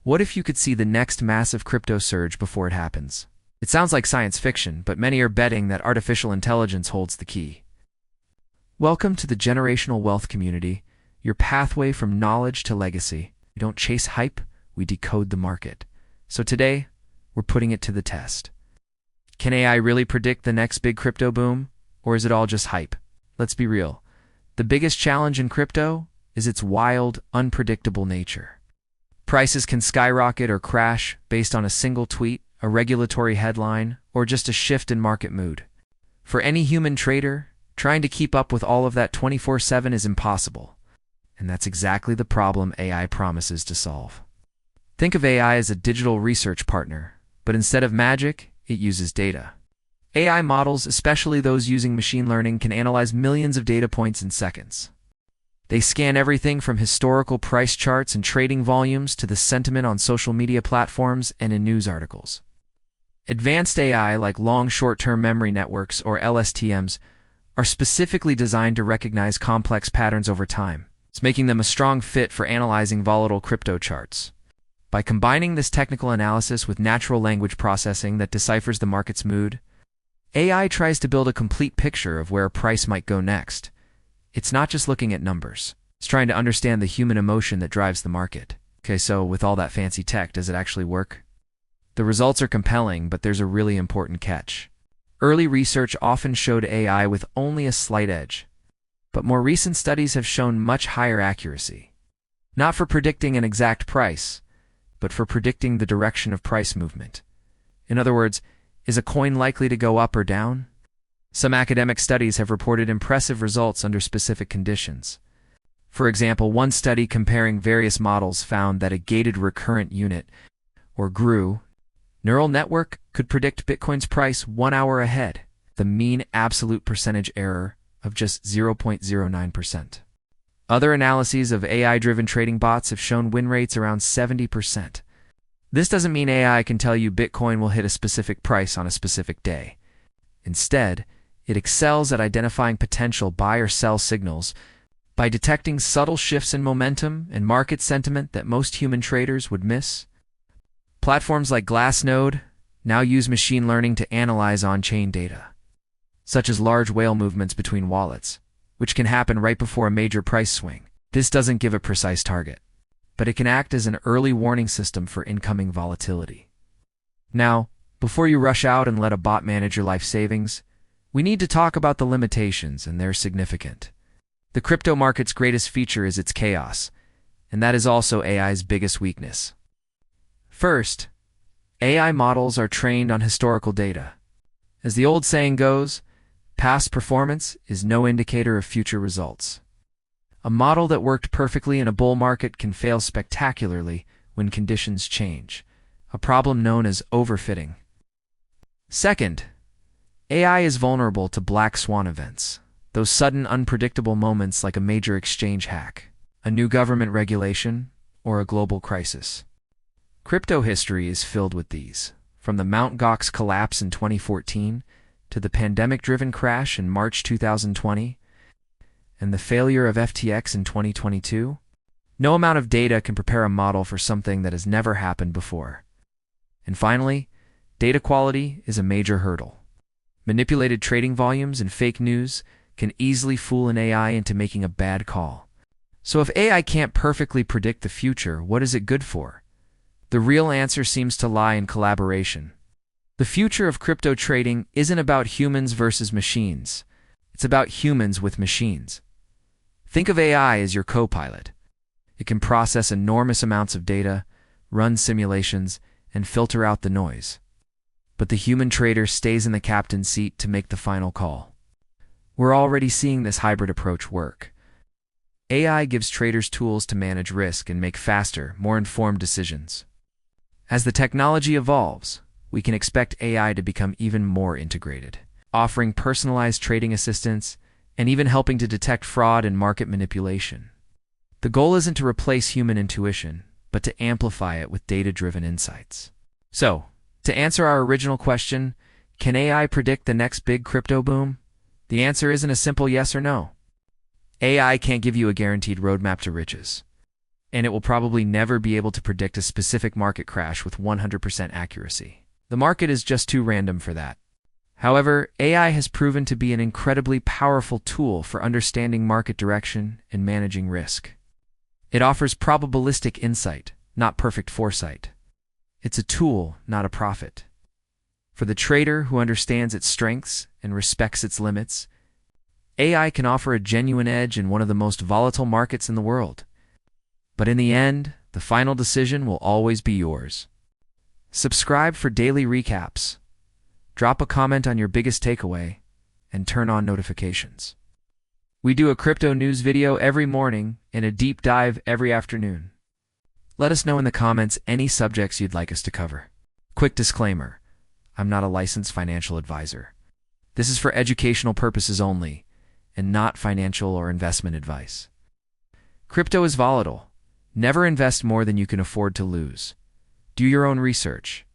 What if you could see the next massive crypto surge before it happens? It sounds like science fiction, but many are betting that artificial intelligence holds the key. Welcome to the generational wealth community, your pathway from knowledge to legacy. We don't chase hype, we decode the market. So today, we're putting it to the test. Can AI really predict the next big crypto boom? Or is it all just hype? Let's be real. The biggest challenge in crypto is its wild, unpredictable nature. Prices can skyrocket or crash based on a single tweet, a regulatory headline, or just a shift in market mood. For any human trader, trying to keep up with all of that 24/7 is impossible. And that's exactly the problem AI promises to solve. Think of AI as a digital research partner, but instead of magic, it uses data. AI models, especially those using machine learning, can analyze millions of data points in seconds. They scan everything from historical price charts and trading volumes to the sentiment on social media platforms and in news articles. Advanced AI, like long short-term memory networks or LSTMs, are specifically designed to recognize complex patterns over time. It's making them a strong fit for analyzing volatile crypto charts. By combining this technical analysis with natural language processing that deciphers the market's mood, AI tries to build a complete picture of where a price might go next. It's not just looking at numbers. It's trying to understand the human emotion that drives the market. Okay, so with all that fancy tech, does it actually work? The results are compelling, but there's a really important catch. Early research often showed AI with only a slight edge, but more recent studies have shown much higher accuracy. Not for predicting an exact price, but for predicting the direction of price movement. In other words, is a coin likely to go up or down? Some academic studies have reported impressive results under specific conditions. For example, one study comparing various models found that a gated recurrent unit, or GRU, neural network could predict Bitcoin's price 1 hour ahead, the mean absolute percentage error of just 0.09%. Other analyses of AI-driven trading bots have shown win rates around 70%. This doesn't mean AI can tell you Bitcoin will hit a specific price on a specific day. Instead, it excels at identifying potential buy or sell signals by detecting subtle shifts in momentum and market sentiment that most human traders would miss. Platforms like Glassnode now use machine learning to analyze on-chain data, such as large whale movements between wallets, which can happen right before a major price swing. This doesn't give a precise target, but it can act as an early warning system for incoming volatility. Now, before you rush out and let a bot manage your life savings, we need to talk about the limitations, and they're significant. The crypto market's greatest feature is its chaos, and that is also AI's biggest weakness. First, AI models are trained on historical data. As the old saying goes, past performance is no indicator of future results. A model that worked perfectly in a bull market can fail spectacularly when conditions change, a problem known as overfitting. Second, AI is vulnerable to black swan events, those sudden, unpredictable moments like a major exchange hack, a new government regulation, or a global crisis. Crypto history is filled with these, from the Mt. Gox collapse in 2014 to the pandemic-driven crash in March 2020 and the failure of FTX in 2022. No amount of data can prepare a model for something that has never happened before. And finally, data quality is a major hurdle. Manipulated trading volumes and fake news can easily fool an AI into making a bad call. So if AI can't perfectly predict the future, what is it good for? The real answer seems to lie in collaboration. The future of crypto trading isn't about humans versus machines. It's about humans with machines. Think of AI as your co-pilot. It can process enormous amounts of data, run simulations, and filter out the noise. But the human trader stays in the captain's seat to make the final call. We're already seeing this hybrid approach work. AI gives traders tools to manage risk and make faster, more informed decisions. As the technology evolves, we can expect AI to become even more integrated, offering personalized trading assistance and even helping to detect fraud and market manipulation. The goal isn't to replace human intuition, but to amplify it with data-driven insights. So, to answer our original question, can AI predict the next big crypto boom? The answer isn't a simple yes or no. AI can't give you a guaranteed roadmap to riches. and it will probably never be able to predict a specific market crash with 100% accuracy. The market is just too random for that. However, AI has proven to be an incredibly powerful tool for understanding market direction and managing risk. It offers probabilistic insight, not perfect foresight. It's a tool, not a prophet. For the trader who understands its strengths and respects its limits, AI can offer a genuine edge in one of the most volatile markets in the world. But in the end, the final decision will always be yours. Subscribe for daily recaps. Drop a comment on your biggest takeaway, and turn on notifications. We do a crypto news video every morning and a deep dive every afternoon. Let us know in the comments any subjects you'd like us to cover. Quick disclaimer: I'm not a licensed financial advisor. This is for educational purposes only, and not financial or investment advice. Crypto is volatile. Never invest more than you can afford to lose. Do your own research.